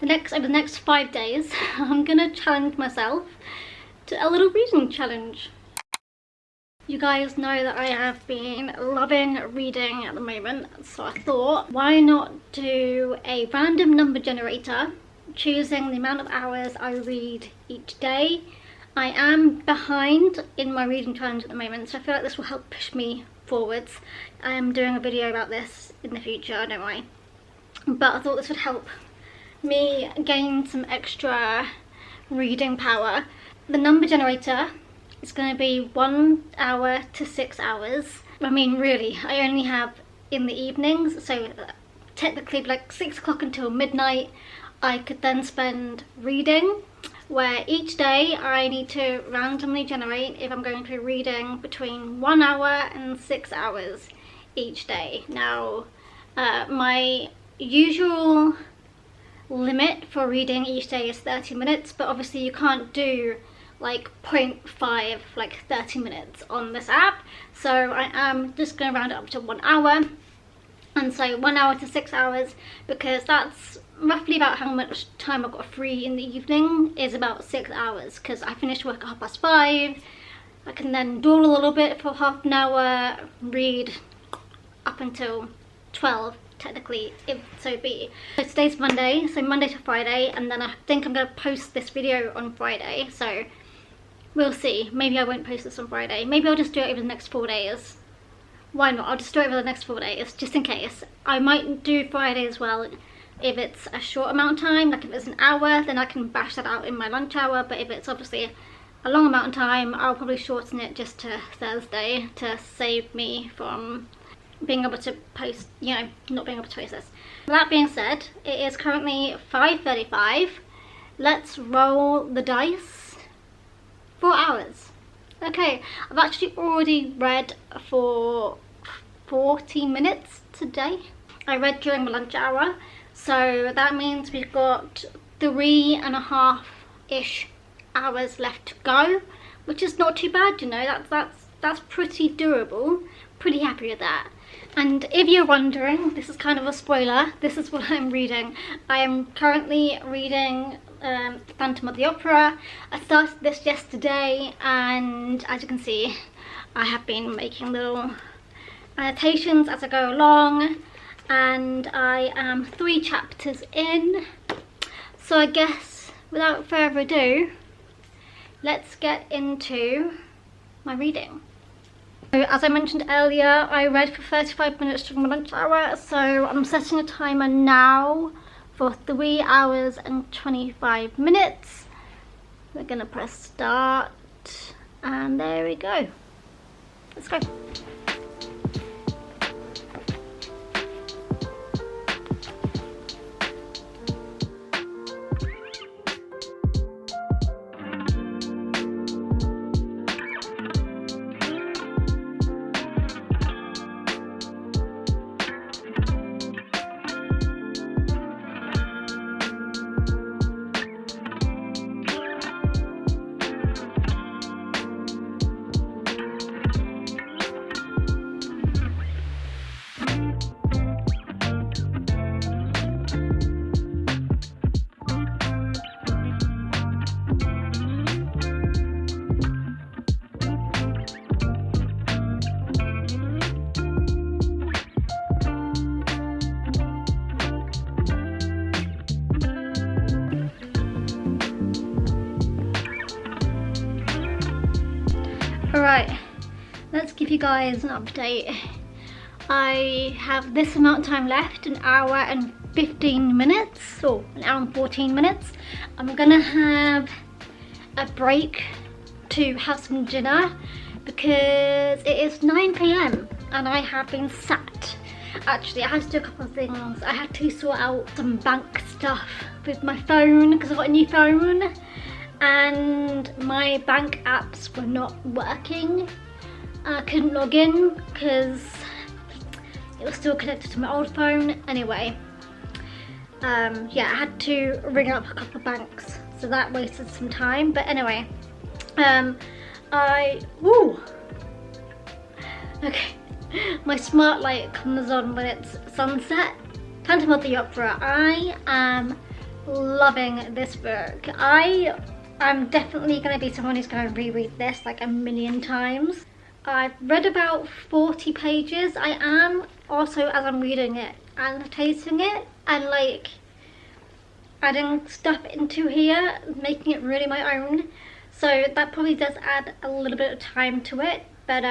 Over the next 5 days, I'm gonna challenge myself to a little reading challenge. You guys know that I have been loving reading at the moment, so I thought, why not do a random number generator, choosing the amount of hours I read each day. I am behind in my reading challenge at the moment, so I feel like this will help push me forwards. I am doing a video about this in the future, I don't know why, but I thought this would help me gain some extra reading power. The number generator is going to be 1 hour to 6 hours. I mean, really, I only have in the evenings, so technically like 6 o'clock until midnight. I could then spend reading, where each day I need to randomly generate if I'm going to be reading between 1 hour and 6 hours each day. Now, my usual limit for reading each day is 30 minutes, but obviously you can't do like 0.5, like 30 minutes on this app, so I am just going to round it up to 1 hour, and so 1 hour to 6 hours, because that's roughly about how much time I've got free in the evening, is about 6 hours, because I finish work at 5:30. I can then dawdle a little bit for half an hour, read up until 12 technically, if so be. So today's Monday, so Monday to Friday, and then I think I'm going to post this video on Friday, so we'll see. Maybe I won't post this on Friday, maybe I'll just do it over the next 4 days. Why not? I'll just do it over the next 4 days, just in case. I might do Friday as well if it's a short amount of time, like if it's an hour, then I can bash that out in my lunch hour, but if it's obviously a long amount of time, I'll probably shorten it just to Thursday to save me from being able to post, you know, not being able to post this. That being said, it is currently 5:35. Let's roll the dice. 4 hours. Okay, I've actually already read for 40 minutes today. I read during my lunch hour, so that means we've got 3.5-ish hours left to go, which is not too bad, you know. That's pretty doable. Pretty happy with that. And if you're wondering, this is kind of a spoiler, this is what I'm reading. I am currently reading Phantom of the Opera. I started this yesterday, and as you can see, I have been making little annotations as I go along, and I am 3 chapters in. So I guess, without further ado, let's get into my reading. So as I mentioned earlier, I read for 35 minutes during my lunch hour, so I'm setting a timer now for 3 hours and 25 minutes. We're gonna press start, and there we go. Let's go. Alright, let's give you guys an update. I have this amount of time left, 1 hour and 15 minutes, or 1 hour and 14 minutes. I'm gonna have a break to have some dinner because it is 9 PM and I have been sat. Actually, I had to do a couple of things. I had to sort out some bank stuff with my phone because I got a new phone, and my bank apps were not working. I couldn't log in because it was still connected to my old phone. Anyway, yeah, I had to ring up a couple of banks, so that wasted some time. But anyway, okay, my smart light comes on when it's sunset. Phantom of the Opera. I am loving this book. I'm definitely going to be someone who's going to reread this like a million times. I've read about 40 pages. I am also, as I'm reading it, annotating it and like adding stuff into here, making it really my own. So that probably does add a little bit of time to it. But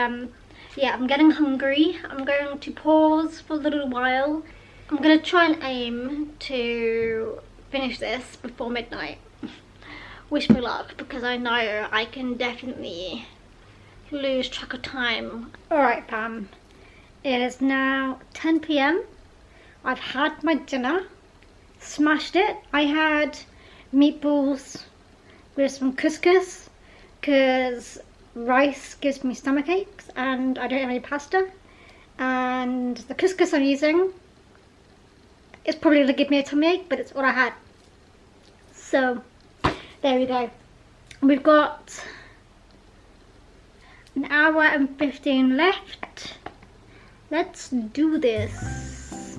yeah, I'm getting hungry. I'm going to pause for a little while. I'm going to try and aim to finish this before midnight. Wish me luck, because I know I can definitely lose track of time. Alright fam, it is now 10 p.m. I've had my dinner, smashed it. I had meatballs with some couscous because rice gives me stomach aches and I don't have any pasta, and the couscous I'm using is probably going to give me a tummy ache, but it's what I had. So there we go. We've got an hour and 15 left. Let's do this.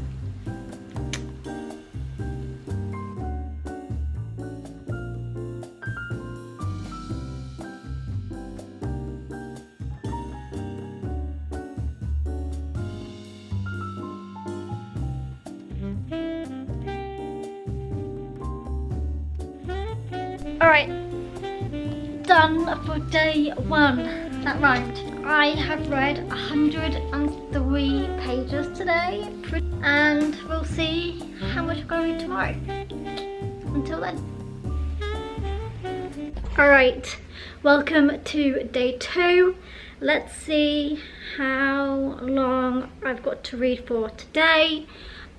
Alright, done for day one. That rhymed. I have read 103 pages today, and we'll see how much I'm going to read tomorrow. Until then. Alright, welcome to day 2. Let's see how long I've got to read for today.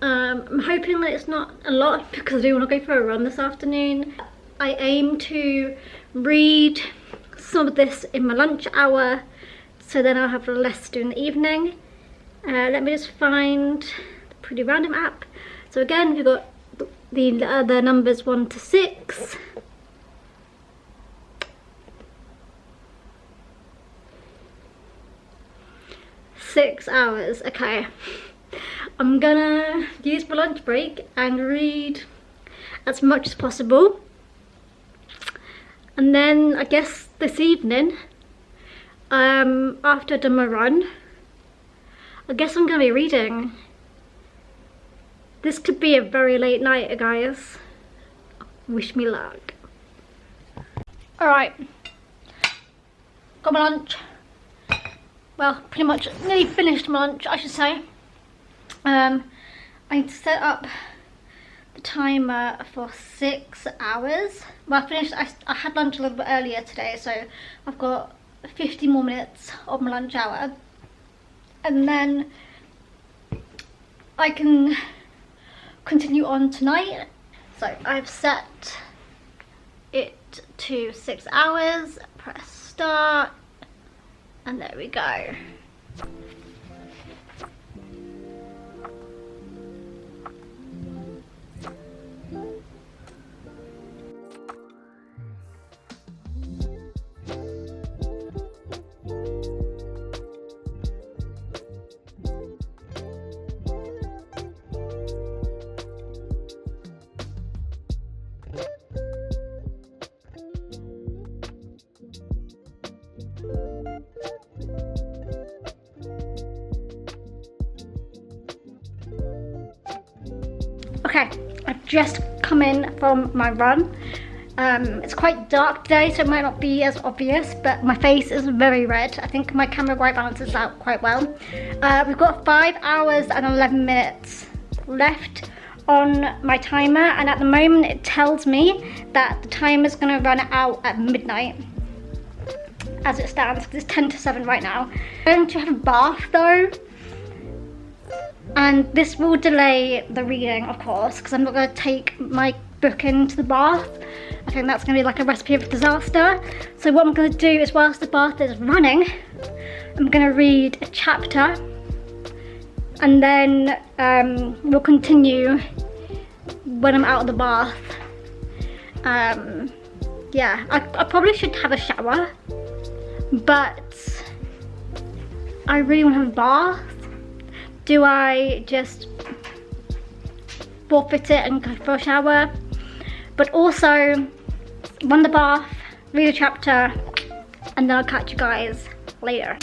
I'm hoping that it's not a lot because I do want to go for a run this afternoon. I aim to read some of this in my lunch hour, so then I'll have less to do in the evening. Let me just find the Pretty Random app. So again, we've got the numbers 1 to 6. Six hours, okay. I'm gonna use my lunch break and read as much as possible. And then I guess this evening, after I've done my run, I guess I'm going to be reading. This could be a very late night, guys. Wish me luck. Alright, got my lunch. Well, pretty much nearly finished my lunch, I should say. I need to set up the timer for 6 hours. Well, I had lunch a little bit earlier today, so I've got 50 more minutes of my lunch hour, and then I can continue on tonight. So I've set it to 6 hours, press start, and there we go. Okay, I've just come in from my run. It's quite dark today, so it might not be as obvious, but my face is very red. I think my camera white balances out quite well. We've got 5 hours and 11 minutes left on my timer, and at the moment it tells me that the timer is going to run out at midnight as it stands, because it's 10 to 7 right now. I'm going to have a bath though, and this will delay the reading, of course, because I'm not going to take my book into the bath. I think that's going to be like a recipe of disaster. So what I'm going to do is, whilst the bath is running, I'm going to read a chapter, and then we'll continue when I'm out of the bath. Yeah, I probably should have a shower, but I really want to have a bath. Do I just forfeit it and go for a shower? but also run the bath, read a chapter, and then I'll catch you guys later.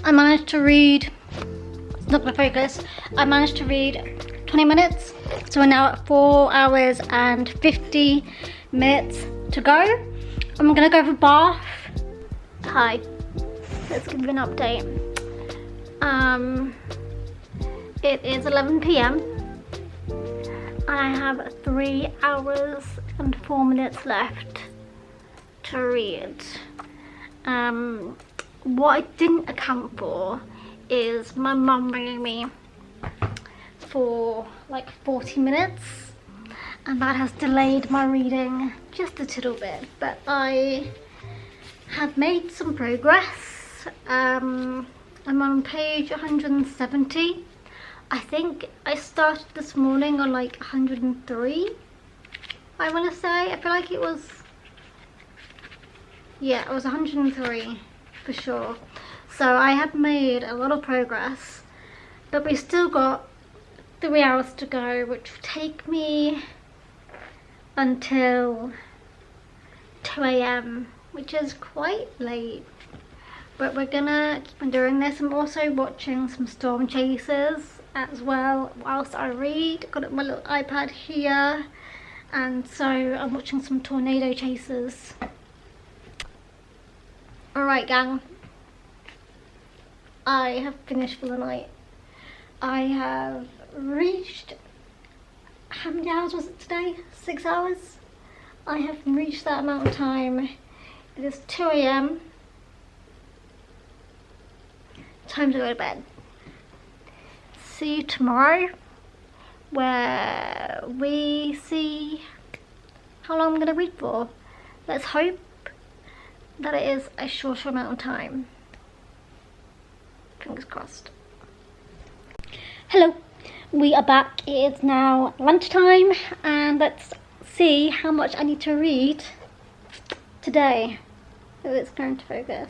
I managed to read, not gonna focus, I managed to read 20 minutes. So we're now at 4 hours and 50 minutes to go. I'm gonna go for a bath. Hi, let's give you an update. It is 11 PM. I have 3 hours and 4 minutes left to read. What I didn't account for is my mum ringing me for like 40 minutes, and that has delayed my reading just a little bit, but I have made some progress. I'm on page 170. I think I started this morning on like 103, I want to say. I feel like it was, yeah, it was 103 for sure. So I have made a lot of progress, but we still got 3 hours to go, which will take me until 2 AM, which is quite late. But we're gonna keep on doing this. I'm also watching some Storm Chasers as well whilst I read. I've got my little iPad here, and so I'm watching some Tornado Chasers. Alright gang, I have finished for the night. I have reached, how many hours was it today? 6 hours? I have reached that amount of time. It is 2 AM. Time to go to bed. See you tomorrow, where we see how long I'm going to read for. Let's hope that it is a shorter amount of time. Fingers crossed. Hello, we are back. It is now lunchtime, and let's see how much I need to read today. If it's going to focus.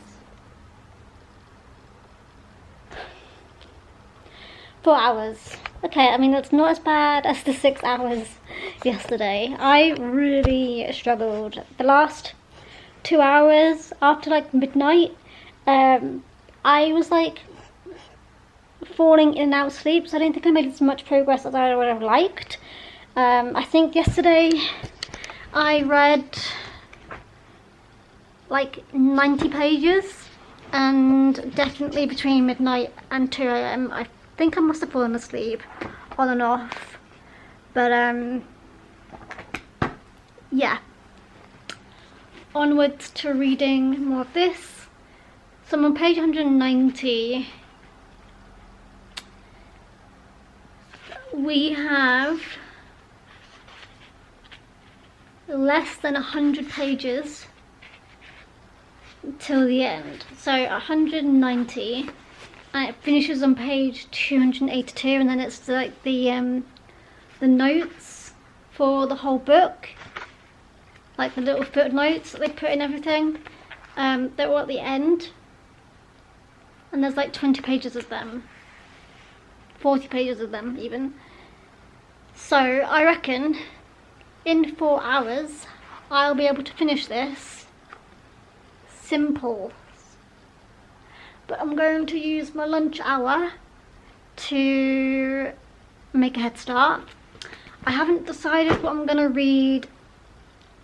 4 hours. Okay, I mean that's not as bad as the 6 hours yesterday. I really struggled. The last 2 hours after like midnight, I was like falling in and out of sleep, so I don't think I made as much progress as I would have liked. I think yesterday I read like 90 pages, and definitely between midnight and 2 AM I think I must have fallen asleep on and off, but yeah, onwards to reading more of this. So I'm on page 190. We have less than 100 pages till the end. So 190, and it finishes on page 282, and then it's like the notes for the whole book, like the little footnotes that they put in everything. They're all at the end, and there's like 20 pages of them, 40 pages of them even. So I reckon in 4 hours I'll be able to finish this. Simple. But I'm going to use my lunch hour to make a head start. I haven't decided what I'm going to read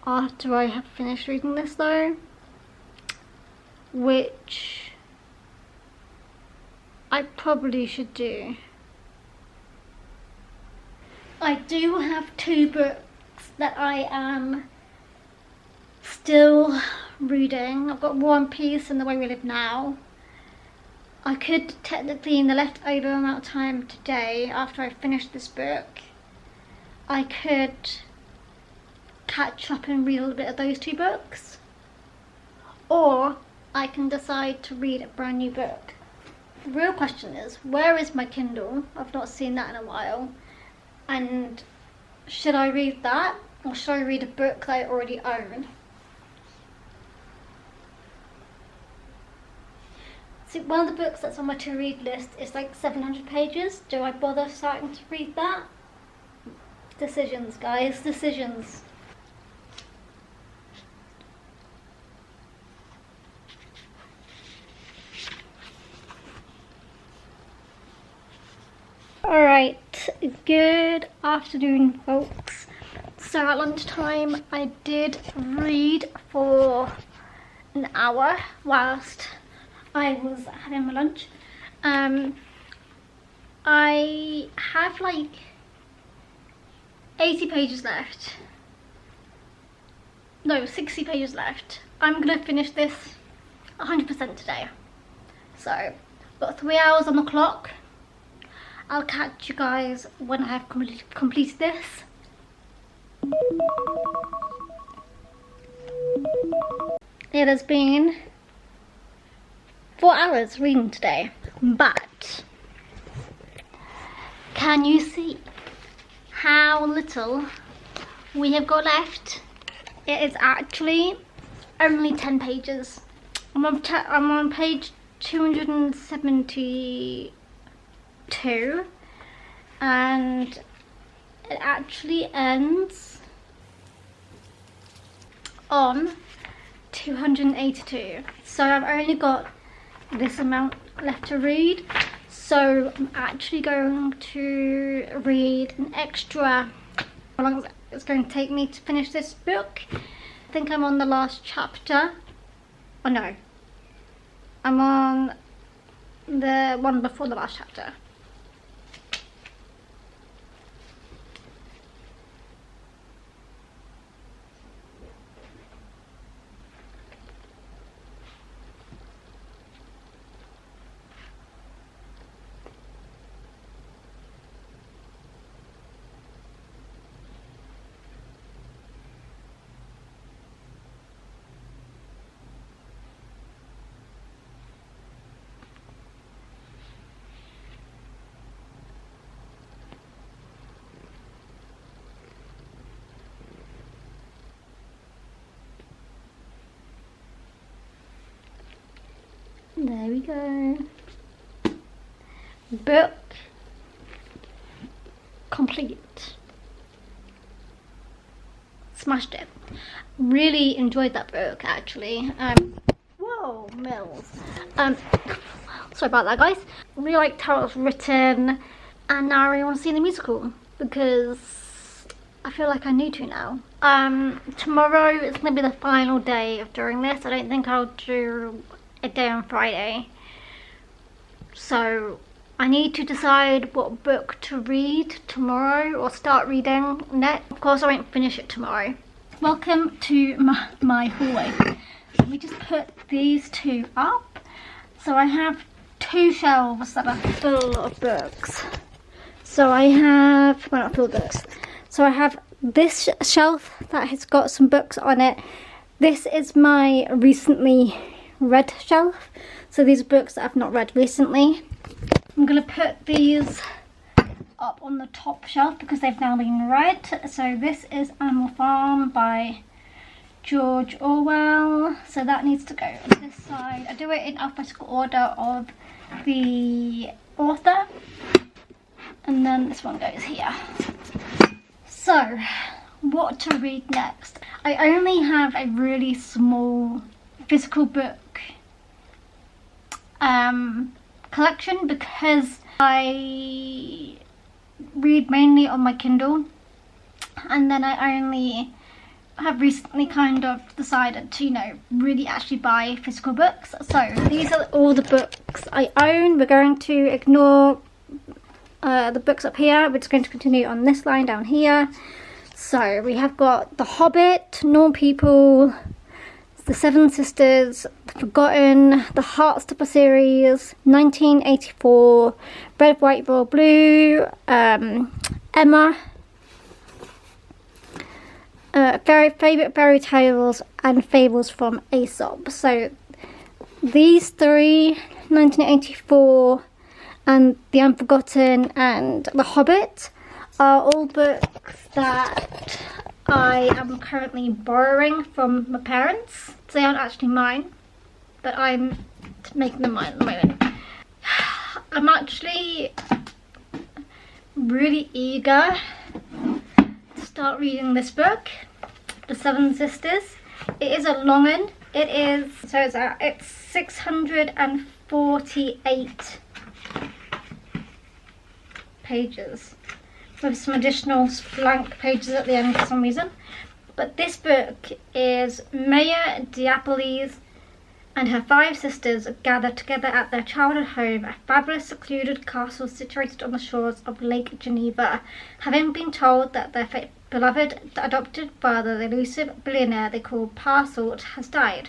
after I have finished reading this though, which I probably should do. I do have 2 books that I am still reading. I've got War and Peace and The Way We Live Now. I could technically, in the leftover amount of time today, after I finish this book, I could catch up and read a little bit of those 2 books, or I can decide to read a brand new book. The real question is, where is my Kindle? I've not seen that in a while. And should I read that, or should I read a book that I already own? See, one of the books that's on my to-read list is like 700 pages. Do I bother starting to read that? Decisions, guys, decisions. Alright, good afternoon, folks. So at lunchtime I did read for an hour whilst I was having my lunch. I have like 80 pages left. No, 60 pages left. I'm gonna finish this 100% today. So, got 3 hours on the clock. I'll catch you guys when I have completed this. It has been 4 hours reading today, but can you see how little we have got left? It is actually only 10 pages. I'm on page 272, and it actually ends on 282. So I've only got this amount left to read. So I'm actually going to read an extra, how long it's going to take me to finish this book. I think I'm on the last chapter. Oh no, I'm on the one before the last chapter. There we go. Book complete. Smashed it. Really enjoyed that book actually. Whoa, Mills. Sorry about that, guys. Really liked how it was written, and now I really want to see the musical because I feel like I need to now. Tomorrow is going to be the final day of doing this. I don't think I'll do a day on Friday, so I need to decide what book to read tomorrow or start reading next. Of course I won't finish it tomorrow. Welcome to my hallway. Let me just put these 2 up. So I have 2 shelves that are full of books. So I have, well, not full of books. So I have this shelf that has got some books on it. This is my recently read shelf, so these are books that I've not read recently. I'm going to put these up on the top shelf because they've now been read. So this is Animal Farm by George Orwell, so that needs to go on this side. I do it in alphabetical order of the author, and then this one goes here. So what to read next? I only have a really small physical book collection because I read mainly on my Kindle, and then I only have recently kind of decided to, you know, really actually buy physical books. So these are all the books I own. We're going to ignore the books up here. We're just going to continue on this line down here. So we have got The Hobbit, Normal People, The Seven Sisters, The Forgotten, the Heartstopper series, 1984, Red, White, Royal Blue, Emma, favourite fairy tales and fables from Aesop. So these three, 1984 and The Unforgotten and The Hobbit, are all books that I am currently borrowing from my parents. They aren't actually mine, but I'm making them mine at the moment. I'm actually really eager to start reading this book, The Seven Sisters. It is a long one. It's 648 pages with some additional blank pages at the end for some reason. But this book is Maya Diapolis and her 5 sisters gathered together at their childhood home, a fabulous secluded castle situated on the shores of Lake Geneva, having been told that their beloved adopted father, the elusive billionaire they call Parcels, has died.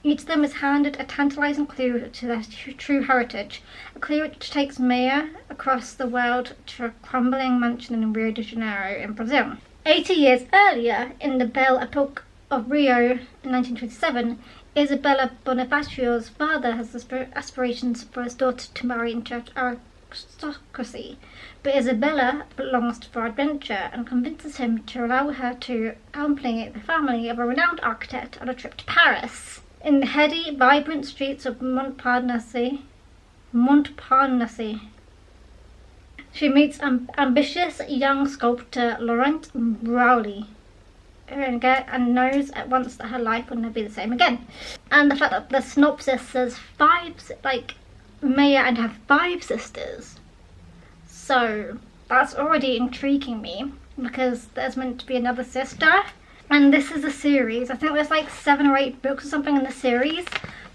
Each of them is handed a tantalising clue to their true heritage, a clue which takes Maya across the world to a crumbling mansion in Rio de Janeiro in Brazil. 80 years earlier, in the Belle Epoque of Rio in 1927, Isabella Bonifacio's father has aspirations for his daughter to marry into aristocracy, but Isabella longs for adventure and convinces him to allow her to accompany the family of a renowned architect on a trip to Paris. In the heady, vibrant streets of Montparnasse, she meets ambitious young sculptor Laurent Brauly, and knows at once that her life will never be the same again. And the fact that the synopsis says Maya and her 5 sisters, so that's already intriguing me, because there's meant to be another sister, and this is a series. I think there's like 7 or 8 books or something in the series.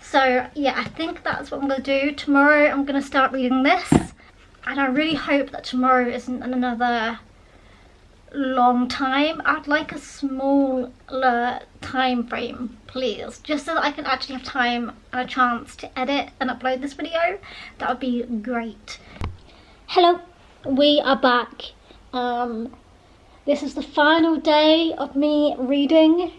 So yeah, I think that's what I'm going to do. Tomorrow I'm going to start reading this, and I really hope that tomorrow isn't another long time. I'd like a smaller time frame, please, just so that I can actually have time and a chance to edit and upload this video. That would be great. Hello, we are back. This is the final day of me reading,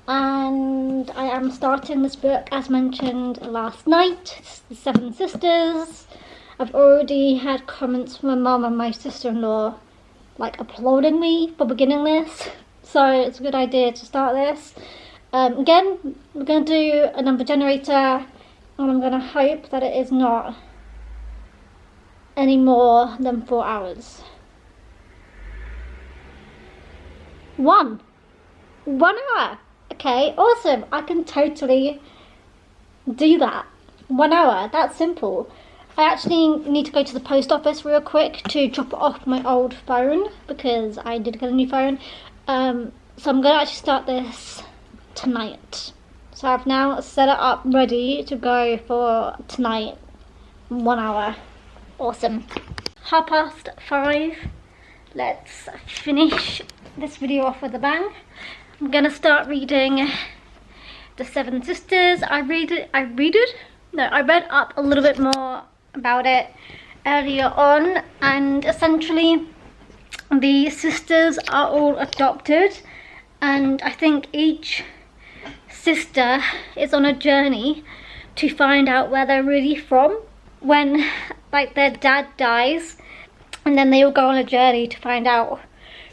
and I am starting this book as mentioned last night. It's The Seven Sisters. I've already had comments from my mum and my sister-in-law applauding me for beginning this, so it's a good idea to start this. Again, we're going to do a number generator, and I'm going to hope that it is not any more than 4 hours. 1 hour. Okay, awesome. I can totally do that. 1 hour, that's simple. I actually need to go to the post office real quick to drop off my old phone, because I did get a new phone. So I'm going to actually start this tonight. So I've now set it up ready to go for tonight. 1 hour. Awesome. 5:30. Let's finish this video off with a bang. I'm going to start reading The Seven Sisters. I read up a little bit more about it earlier on, and essentially the sisters are all adopted, and I think each sister is on a journey to find out where they're really from when their dad dies, and then they all go on a journey to find out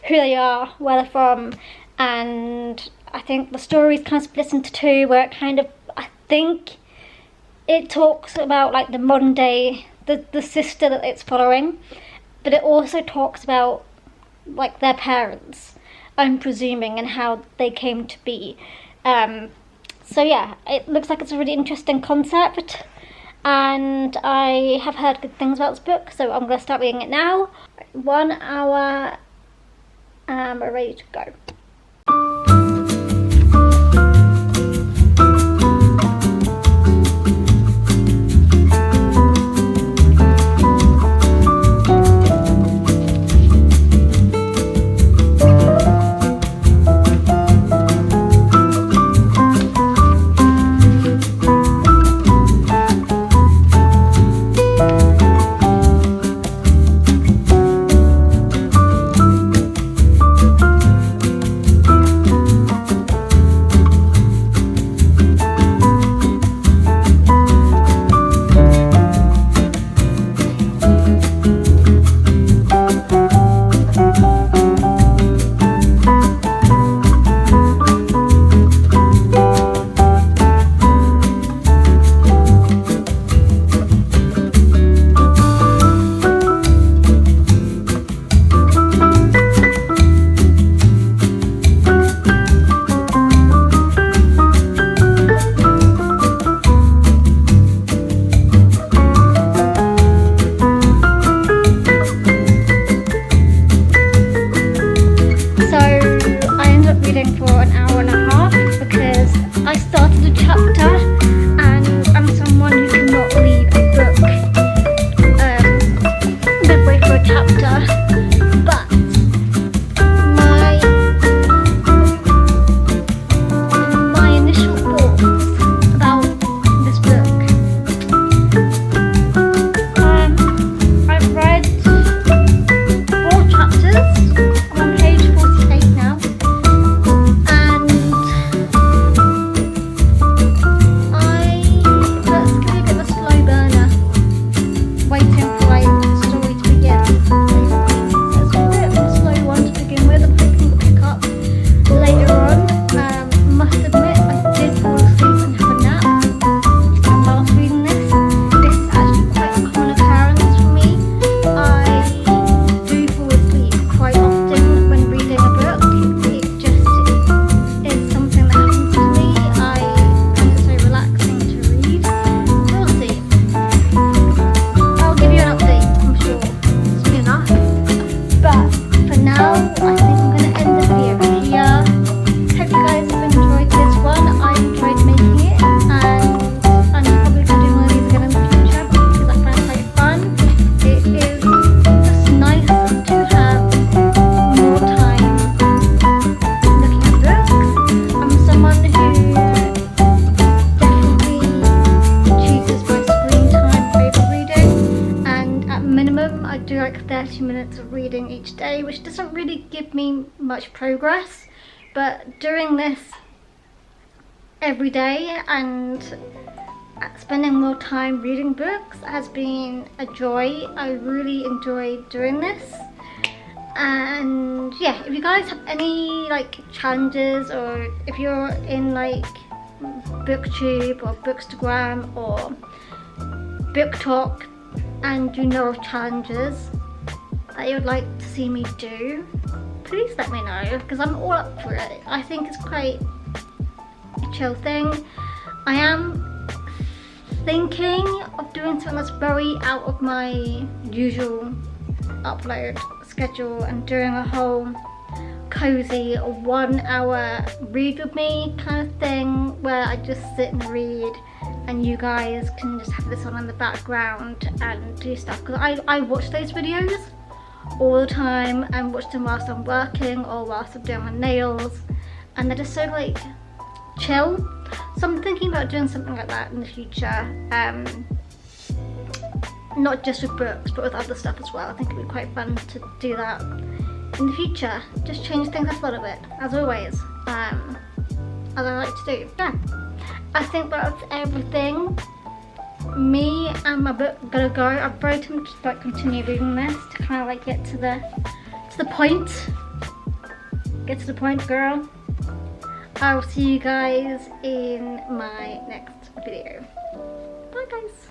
who they are, where they're from. And I think the story is kind of split into 2, where I think it talks about the modern day, the sister that it's following, but it also talks about their parents, I'm presuming, and how they came to be. So yeah, it looks like it's a really interesting concept, and I have heard good things about this book, so I'm going to start reading it now. 1 hour, we're ready to go. 30 minutes of reading each day, which doesn't really give me much progress, but doing this every day and spending more time reading books has been a joy. I really enjoy doing this. And yeah, if you guys have any like challenges, or if you're in like BookTube or Bookstagram or BookTok and you know of challenges that you would like to see me do, please let me know, because I'm all up for it. I think it's quite a chill thing. I am thinking of doing something that's very out of my usual upload schedule and doing a whole cozy 1 hour read with me kind of thing, where I just sit and read and you guys can just have this on in the background and do stuff, because I watch those videos all the time and watch them whilst I'm working or whilst I'm doing my nails, and they're just so like chill. So I'm thinking about doing something like that in the future, not just with books but with other stuff as well. I think it'd be quite fun to do that in the future, just change things up a little bit, as always, as I like to do. Yeah, I think that's everything. Me and my book gonna go. I'm very tempted to like continue reading this to kind of like get to the point. Get to the point, girl. I will see you guys in my next video. Bye guys.